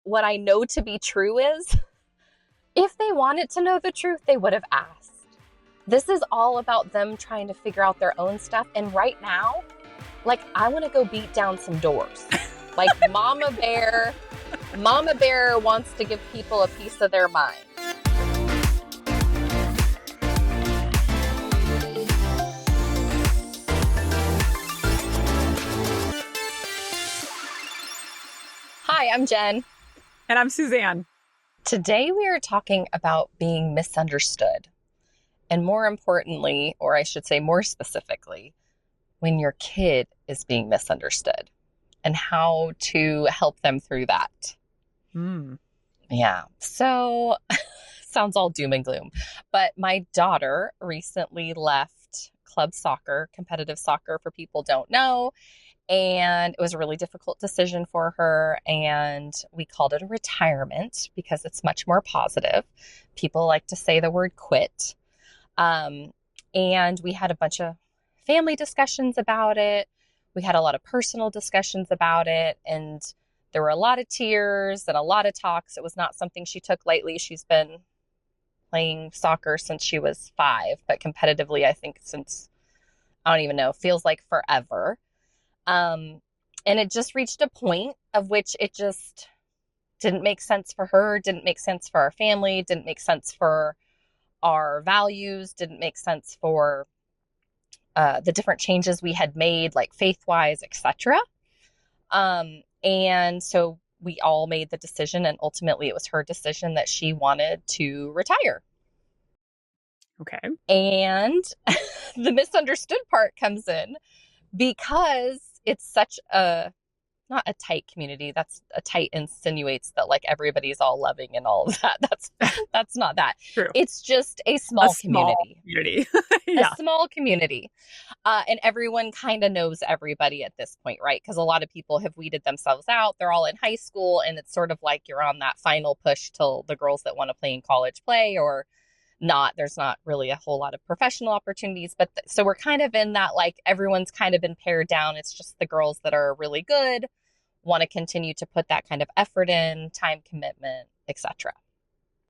what I know to be true is if they wanted to know the truth, they would have asked. This is all about them trying to figure out their own stuff. And right now, like, I want to go beat down some doors. Like Mama Bear wants to give people a piece of their mind. Hi, I'm Jen. And I'm Suzanne. Today we are talking about being misunderstood. And more importantly, or I should say more specifically, when your kid is being misunderstood and how to help them through that. Yeah. So sounds all doom and gloom. But my daughter recently left club soccer, competitive soccer for people don't know. And it was a really difficult decision for her. And we called it a retirement because it's much more positive. People like to say the word quit. And we had a bunch of family discussions about it. We had a lot of personal discussions about it. And there were a lot of tears and a lot of talks. It was not something she took lightly. She's been playing soccer since she was 5, but competitively, I think since, I don't even know, feels like forever. And it just reached a point of which it just didn't make sense for her, didn't make sense for our family, didn't make sense for our values, didn't make sense for the different changes we had made, like faith-wise, etc. And so we all made the decision, and ultimately it was her decision that she wanted to retire. Okay. And the misunderstood part comes in because it's such not a tight community. That's a tight insinuates that like everybody's all loving and all of that. That's not that. True. It's just a small community. Yeah. A small community. And everyone kind of knows everybody at this point, right? Because a lot of people have weeded themselves out. They're all in high school, and it's sort of like you're on that final push till the girls that want to play in college play or not. There's not really a whole lot of professional opportunities, but so we're kind of in that, like, everyone's kind of been pared down. It's just the girls that are really good, want to continue to put that kind of effort in, time commitment, etc.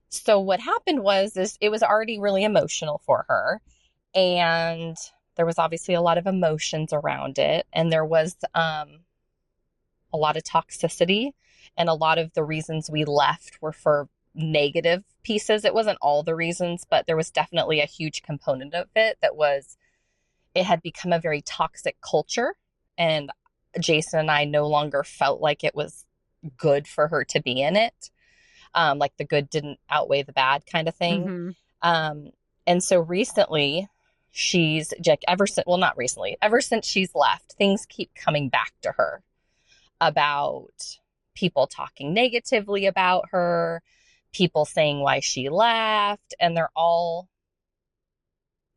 So what happened is it was already really emotional for her, and there was obviously a lot of emotions around it, and there was a lot of toxicity, and a lot of the reasons we left were for negative pieces. It wasn't all the reasons, but there was definitely a huge component of it that was, it had become a very toxic culture, and Jason and I no longer felt like it was good for her to be in it. Like the good didn't outweigh the bad kind of thing. Mm-hmm. And so recently ever since she's left, things keep coming back to her about people talking negatively about her, people saying why she left, and they're all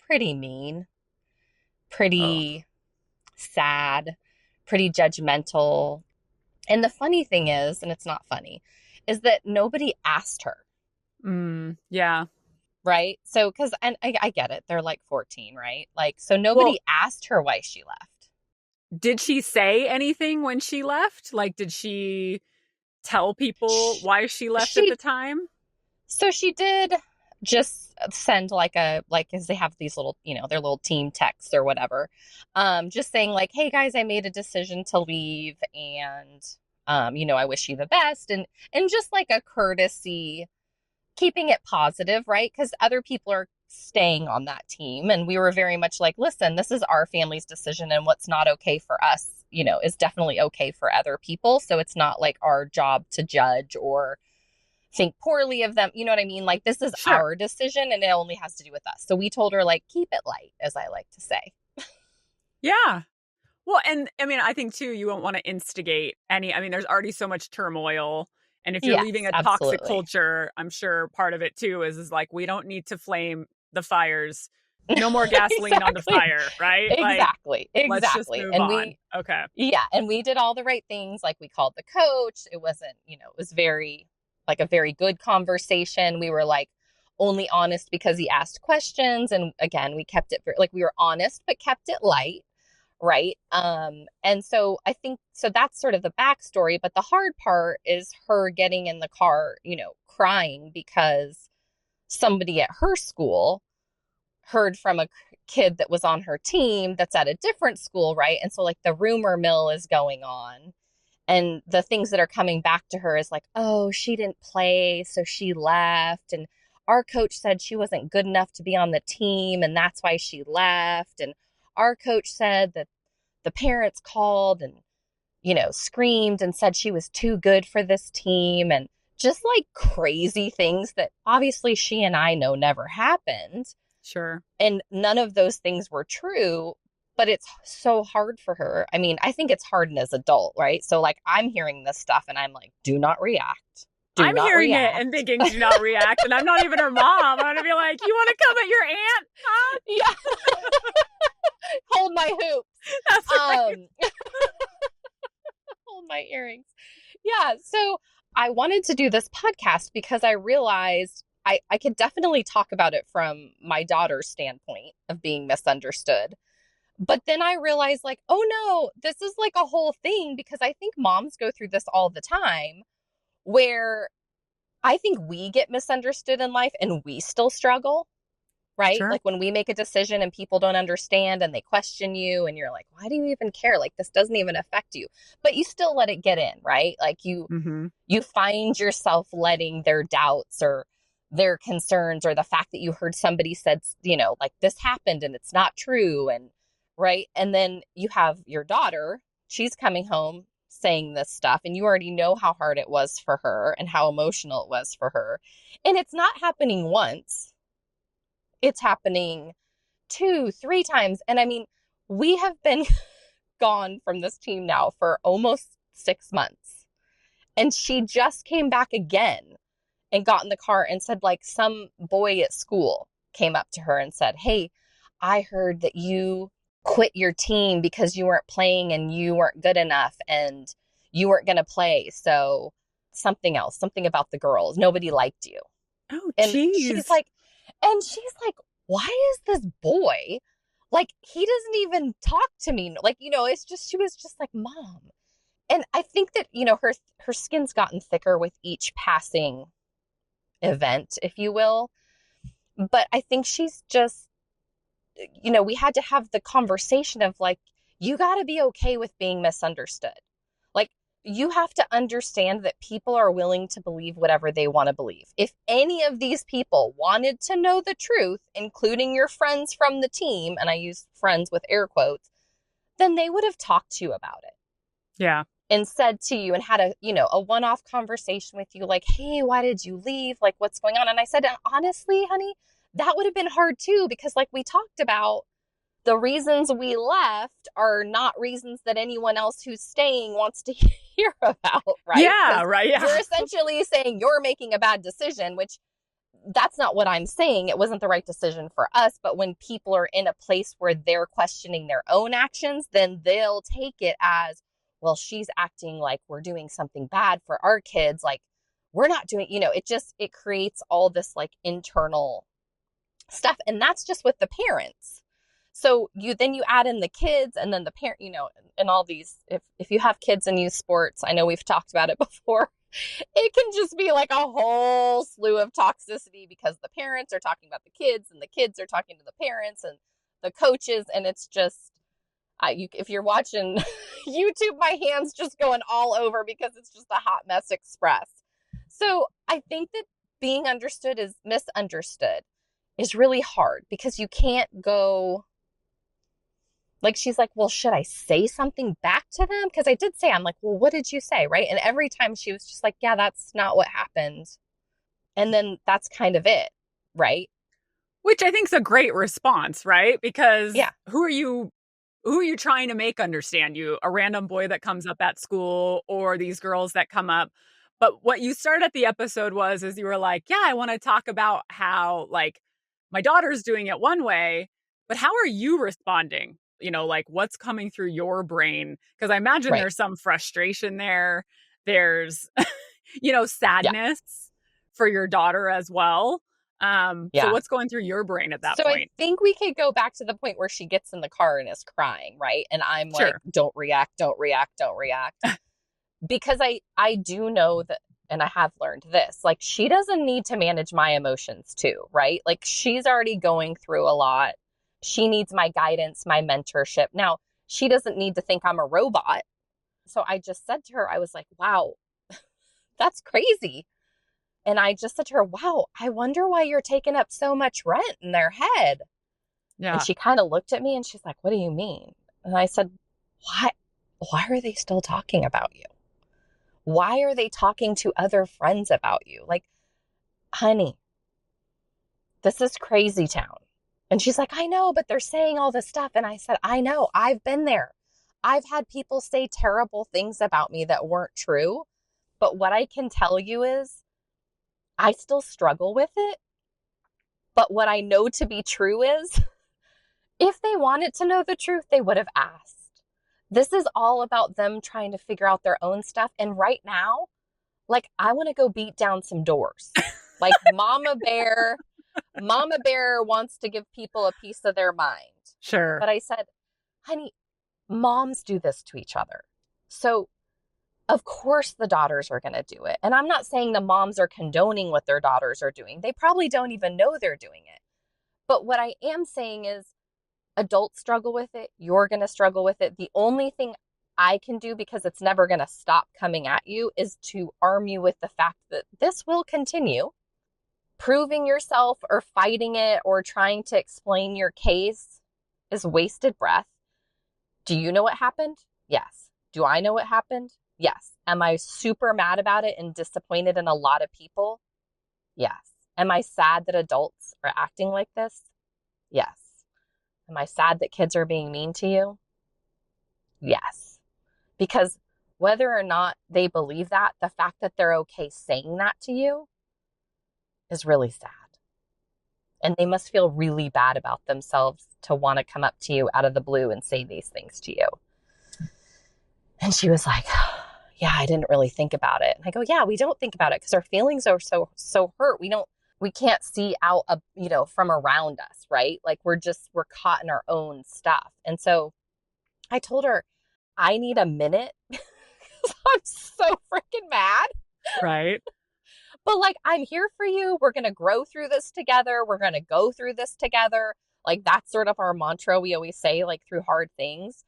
pretty mean, pretty sad, pretty judgmental. And the funny thing is, and it's not funny, is that nobody asked her. Yeah. Right? So, because, and I get it, they're like 14, right? Like, so nobody asked her why she left. Did she say anything when she left? Like, did she tell people why she left at the time? So she did just send as they have these little, their little team texts or whatever, just saying like, hey guys, I made a decision to leave, and I wish you the best, and just like a courtesy, keeping it positive, right? Because other people are staying on that team, and we were very much like, listen, this is our family's decision, and what's not okay for us, is definitely okay for other people. So it's not like our job to judge or think poorly of them. You know what I mean? Like, this is our decision, and it only has to do with us. So we told her, like, keep it light, as I like to say. Yeah. Well, and I mean, I think too, you won't want to instigate there's already so much turmoil. And if you're leaving a toxic culture, I'm sure part of it too is like, we don't need to flame the fires. No more gasoline on the fire, right? Exactly. Let's just move on. Okay. Yeah. And we did all the right things. Like, we called the coach. It wasn't, it was very, like, a very good conversation. We were like only honest because he asked questions. And again, we kept it we were honest, but kept it light. right? And so I think so that's sort of the backstory, but the hard part is her getting in the car, crying because somebody at her school heard from a kid that was on her team that's at a different school, right? And so like the rumor mill is going on. And the things that are coming back to her is like, oh, she didn't play, so she left. And our coach said she wasn't good enough to be on the team, and that's why she left. And our coach said that the parents called and, screamed and said she was too good for this team. And just like crazy things that obviously she and I know never happened. Sure. And none of those things were true, but it's so hard for her. I mean, I think it's hard as an adult, right? So like I'm hearing this stuff and I'm like, do not react. Do I'm not hearing it react. and thinking, do not react. And I'm not even her mom. I'm going to be like, you want to come at your aunt? Huh? Yeah. Hold my hoops. That's right. Hold my earrings. Yeah. So I wanted to do this podcast because I realized I could definitely talk about it from my daughter's standpoint of being misunderstood. But then I realized, like, oh no, this is like a whole thing because I think moms go through this all the time where I think we get misunderstood in life and we still struggle, right? Sure. Like when we make a decision and people don't understand and they question you and you're like, why do you even care? Like this doesn't even affect you, but you still let it get in, right? Like you find yourself letting their doubts or their concerns or the fact that you heard somebody said, like this happened and it's not true. And right. And then you have your daughter, she's coming home saying this stuff and you already know how hard it was for her and how emotional it was for her. And it's not happening once. It's happening 2, 3 times. And I mean, we have been gone from this team now for almost 6 months. And she just came back again and got in the car and said, like, some boy at school came up to her and said, hey, I heard that you quit your team because you weren't playing and you weren't good enough and you weren't going to play. So something else, something about the girls. Nobody liked you. Oh, And geez. she's like, why is this boy? Like, he doesn't even talk to me. Like, it's just, she was just like, Mom. And I think that, her skin's gotten thicker with each passing event, if you will. But I think she's just, we had to have the conversation of like, you got to be okay with being misunderstood. Like, you have to understand that people are willing to believe whatever they want to believe. If any of these people wanted to know the truth, including your friends from the team, and I use friends with air quotes, then they would have talked to you about it. Yeah. And said to you and had a one-off conversation with you, like, hey, why did you leave? Like, what's going on? And I said, honestly, honey, that would have been hard too, because like we talked about, the reasons we left are not reasons that anyone else who's staying wants to hear about, right? Yeah, right. Yeah. You're essentially saying you're making a bad decision, which that's not what I'm saying. It wasn't the right decision for us. But when people are in a place where they're questioning their own actions, then they'll take it as, well, she's acting like we're doing something bad for our kids. Like we're not doing, it creates all this like internal stuff. And that's just with the parents. So you add in the kids and then the parent, and all these, if you have kids and use sports, I know we've talked about it before, it can just be like a whole slew of toxicity because the parents are talking about the kids and the kids are talking to the parents and the coaches. And it's just, if you're watching YouTube, my hand's just going all over because it's just a hot mess express. So I think that being understood is misunderstood is really hard because you can't go, like, she's like, well, should I say something back to them? Because I did say, I'm like, well, what did you say? Right. And every time she was just like, yeah, that's not what happened. And then that's kind of it. Right. Which I think is a great response, right? Because yeah. Who are you trying to make understand you? A random boy that comes up at school or these girls that come up. But what you started the episode is you were like, yeah, I want to talk about how like my daughter's doing it one way, but how are you responding? Like what's coming through your brain? Because I imagine Right. there's some frustration there. There's, sadness for your daughter as well. So Yeah. what's going through your brain at that So I point? think we could go back to the point where she gets in the car and is crying, right? And I'm like, Sure. don't react, don't react, don't react. Because I do know that, and I have learned this, like she doesn't need to manage my emotions too, right? Like she's already going through a lot. She needs my guidance, my mentorship. Now, she doesn't need to think I'm a robot. So I just said to her, I was like, wow, that's crazy. And I just said to her, wow, I wonder why you're taking up so much rent in their head. And Yeah. she kind of looked at me and she's like, what do you mean? And I said, why? Why are they still talking about you? Why are they talking to other friends about you? Like, honey, this is crazy town. And she's like, I know, but they're saying all this stuff. And I said, I know, I've been there. I've had people say terrible things about me that weren't true. But what I can tell you is I still struggle with it. But what I know to be true is if they wanted to know the truth, they would have asked. This is all about them trying to figure out their own stuff. And right now, like, I want to go beat down some doors. Like Mama Bear wants to give people a piece of their mind. Sure. But I said, honey, moms do this to each other. So of course the daughters are going to do it. And I'm not saying the moms are condoning what their daughters are doing. They probably don't even know they're doing it. But what I am saying is adults struggle with it. You're going to struggle with it. The only thing I can do, because it's never going to stop coming at you, is to arm you with the fact that this will continue. Proving yourself or fighting it or trying to explain your case is wasted breath. Do you know what happened? Yes. Do I know what happened? Yes. Am I super mad about it and disappointed in a lot of people? Yes. Am I sad that adults are acting like this? Yes. Am I sad that kids are being mean to you? Yes. Because whether or not they believe that, the fact that they're okay saying that to you is really sad. And they must feel really bad about themselves to want to come up to you out of the blue and say these things to you. And she was like, yeah, I didn't really think about it. And I go, yeah, we don't think about it because our feelings are so hurt. We can't see out, from around us, right? Like we're caught in our own stuff. And so I told her, I need a minute because I'm so freaking mad. Right. But like, I'm here for you. We're going to grow through this together. We're going to go through this together. Like that's sort of our mantra. We always say, like, through hard things.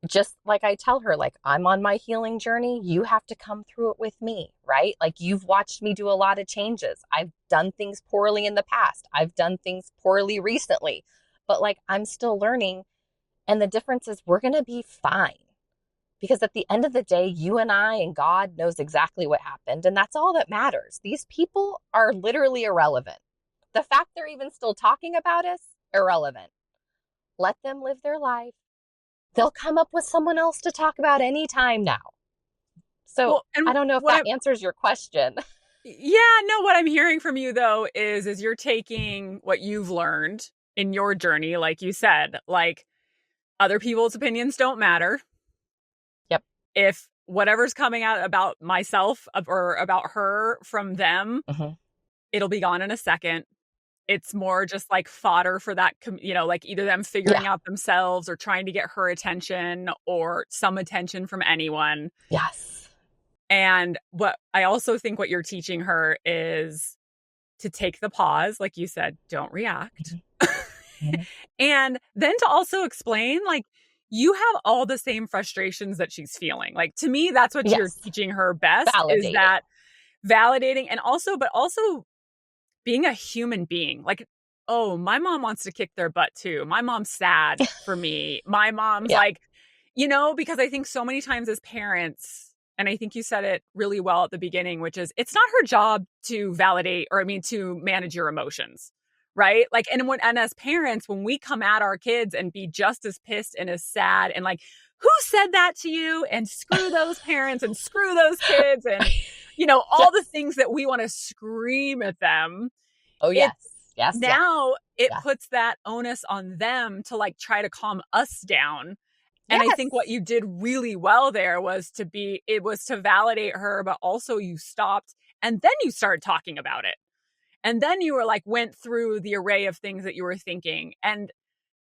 Just like I tell her, like, I'm on my healing journey. You have to come through it with me, right? Like you've watched me do a lot of changes. I've done things poorly in the past. I've done things poorly recently, but like I'm still learning. And the difference is we're going to be fine because at the end of the day, you and I and God knows exactly what happened. And that's all that matters. These people are literally irrelevant. The fact they're even still talking about us, irrelevant. Let them live their life. They'll come up with someone else to talk about anytime now. So well, and I don't know if that answers your question. Yeah, no, what I'm hearing from you though is you're taking what you've learned in your journey, like you said, like other people's opinions don't matter. Yep. If whatever's coming out about myself or about her from them, it'll be gone in a second. It's more just like fodder for that, like either them figuring out themselves or trying to get her attention or some attention from anyone. Yes. And what I also think what you're teaching her is to take the pause, like you said, don't react. And then to also explain, like, you have all the same frustrations that she's feeling. Like, to me, that's what you're teaching her best is that validating and also being a human being. Like, oh, my mom wants to kick their butt too. My mom's sad for me. My mom's like, because I think so many times as parents, and I think you said it really well at the beginning, which is it's not her job to validate to manage your emotions. Right. Like, and as parents, when we come at our kids and be just as pissed and as sad and like, who said that to you? And screw those parents and screw those kids and, all the things that we want to scream at them. Oh, yes. Now it puts that onus on them to like try to calm us down. And I think what you did really well there was to validate her, but also you stopped and then you started talking about it. And then you were like, went through the array of things that you were thinking. And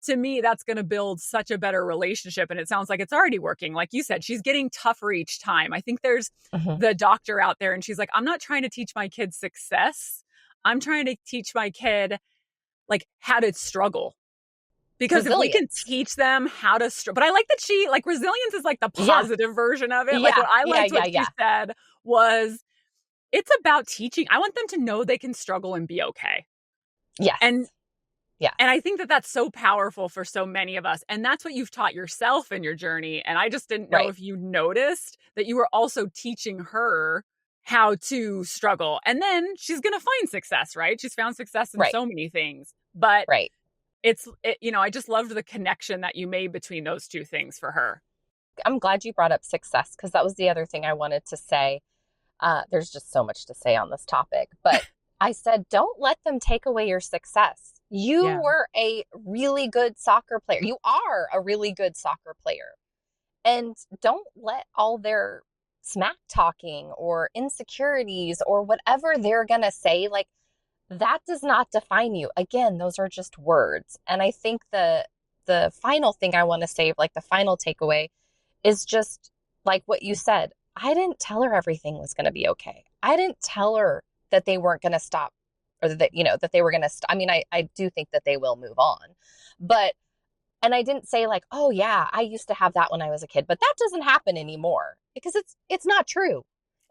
to me, that's going to build such a better relationship. And it sounds like it's already working. Like you said, she's getting tougher each time. I think there's the doctor out there and she's like, I'm not trying to teach my kid success. I'm trying to teach my kid like how to struggle. Because if we can teach them how to struggle, but I like that she, like, resilience is like the positive version of it. Like what I liked what she said was, it's about teaching. I want them to know they can struggle and be okay. Yes. And I think that that's so powerful for so many of us. And that's what you've taught yourself in your journey. And I just didn't know if you noticed that you were also teaching her how to struggle. And then she's going to find success, right? She's found success in so many things. But I just loved the connection that you made between those two things for her. I'm glad you brought up success, because that was the other thing I wanted to say. There's just so much to say on this topic, but I said, don't let them take away your success. You were a really good soccer player. You are a really good soccer player. And don't let all their smack talking or insecurities or whatever they're going to say, like, that does not define you. Again, those are just words. And I think the final thing I want to say, like the final takeaway, is just like what you said. I didn't tell her everything was going to be okay. I didn't tell her that they weren't going to stop, or that, that they were going to stop. I mean, I do think that they will move on, and I didn't say like, oh yeah, I used to have that when I was a kid, but that doesn't happen anymore, because it's not true.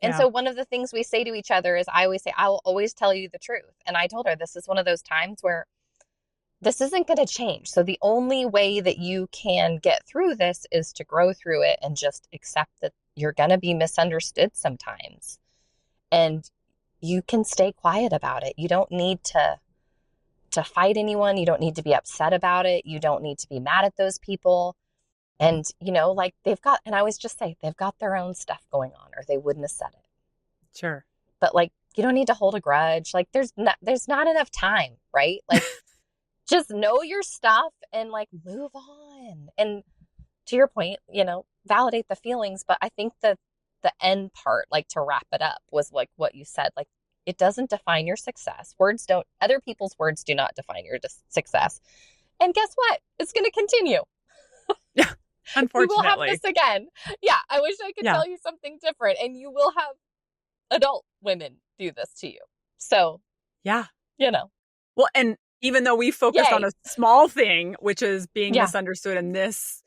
And so one of the things we say to each other is, I always say, I will always tell you the truth. And I told her, this is one of those times where this isn't going to change. So the only way that you can get through this is to grow through it and just accept that you're going to be misunderstood sometimes. And you can stay quiet about it. You don't need to fight anyone. You don't need to be upset about it. You don't need to be mad at those people. And, like and I always just say, they've got their own stuff going on, or they wouldn't have said it. Sure. But like, you don't need to hold a grudge. Like there's not enough time, right? Like just know your stuff and like move on. And to your point, validate the feelings. But I think that the end part, like to wrap it up, was like what you said, like, it doesn't define your success. Other people's words do not define your success. And guess what? It's going to continue. Yeah. Unfortunately. We will have this again. Yeah. I wish I could tell you something different. And you will have adult women do this to you. So, yeah. Well, and even though we focused on a small thing, which is being misunderstood in this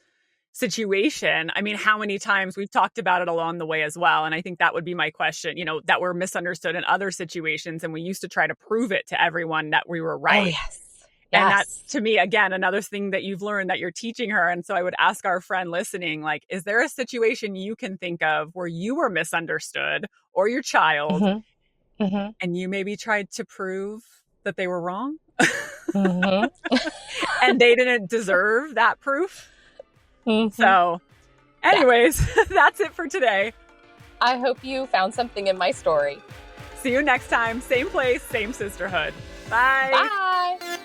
situation, I mean, how many times we've talked about it along the way as well. And I think that would be my question, that we're misunderstood in other situations. And we used to try to prove it to everyone that we were right. Oh, yes. And that's, to me, again, another thing that you've learned that you're teaching her. And so I would ask our friend listening, like, is there a situation you can think of where you were misunderstood, or your child, and you maybe tried to prove that they were wrong? And they didn't deserve that proof? So anyways, that's it for today. I hope you found something in my story. See you next time. Same place, same sisterhood. Bye. Bye.